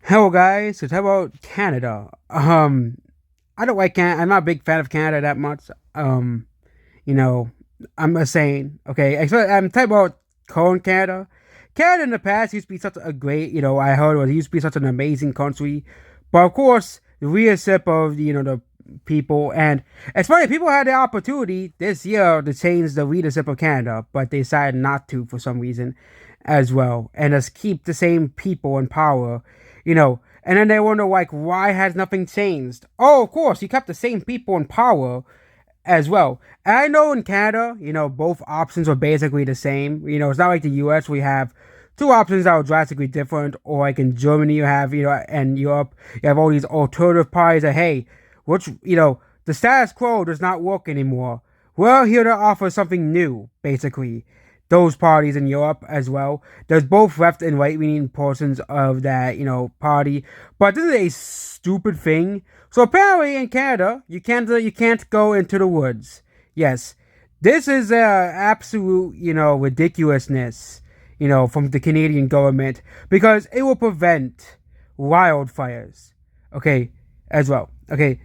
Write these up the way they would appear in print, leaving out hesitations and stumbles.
Hello guys, so talk about Canada. I don't like Canada. I'm not a big fan of Canada that much. You know, I'm just saying, okay. I'm talking about current Canada. Canada in the past used to be such a great, I heard it used to be such an amazing country, but of course the leadership of the people, and it's funny, people had the opportunity this year to change the leadership of Canada, but they decided not to for some reason, as well, and just keep the same people in power, and then they wonder like why has nothing changed? Oh, of course, you kept the same people in power as well. And I know in Canada, both options are basically the same. It's not like the US we have two options that are drastically different, or like in Germany you have, and Europe, you have all these alternative parties that, hey, the status quo does not work anymore. We're here to offer something new, basically. Those parties in Europe as well. There's both left and right leaning portions of that, party. But this is a stupid thing. So apparently in Canada, you can't go into the woods. Yes, this is absolute ridiculousness, from the Canadian government, because it will prevent wildfires. Okay, as well. Okay,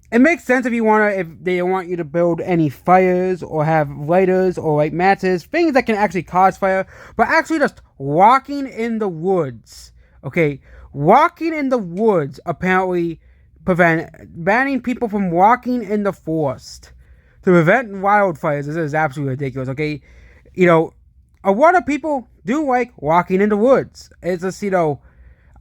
it makes sense if they want you to build any fires or have lighters or like matches, things that can actually cause fire, but actually just walking in the woods. Okay, walking in the woods apparently prevent banning people from walking in the forest to prevent wildfires. This is absolutely ridiculous. Okay, a lot of people do like walking in the woods. It's just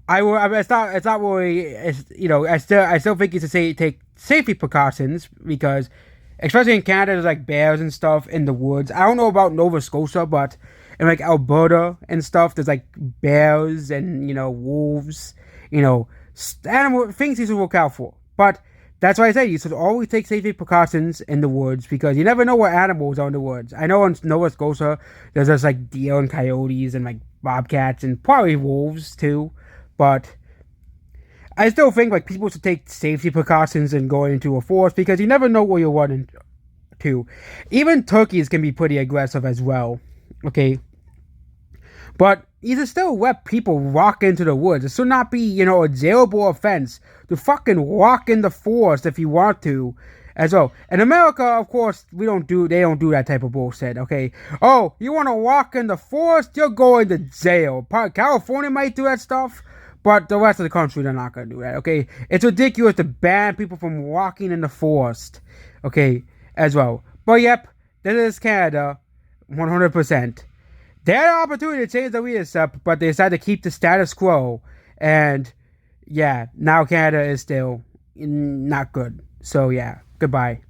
I mean, it's not really. I still think you should say take safety precautions because, especially in Canada, there's like bears and stuff in the woods. I don't know about Nova Scotia, but in like Alberta and stuff, there's like bears and wolves. Animal things you should look out for. But that's why I say you should always take safety precautions in the woods because you never know what animals are in the woods. I know in Nova Scotia there's just like deer and coyotes and like bobcats and probably wolves too. But I still think like people should take safety precautions and going into a forest because you never know where you're running to. Even turkeys can be pretty aggressive as well. Okay, but you should still let people walk into the woods. It should not be a jailable offense to fucking walk in the forest if you want to. As well. In America, of course, they don't do that type of bullshit, okay? Oh, you want to walk in the forest? You're going to jail. California might do that stuff, but the rest of the country, they're not going to do that, okay? It's ridiculous to ban people from walking in the forest, okay, as well. But yep, this is Canada, 100%. They had an opportunity to change the leadership, but they decided to keep the status quo. And yeah, now Canada is still not good. So yeah, goodbye.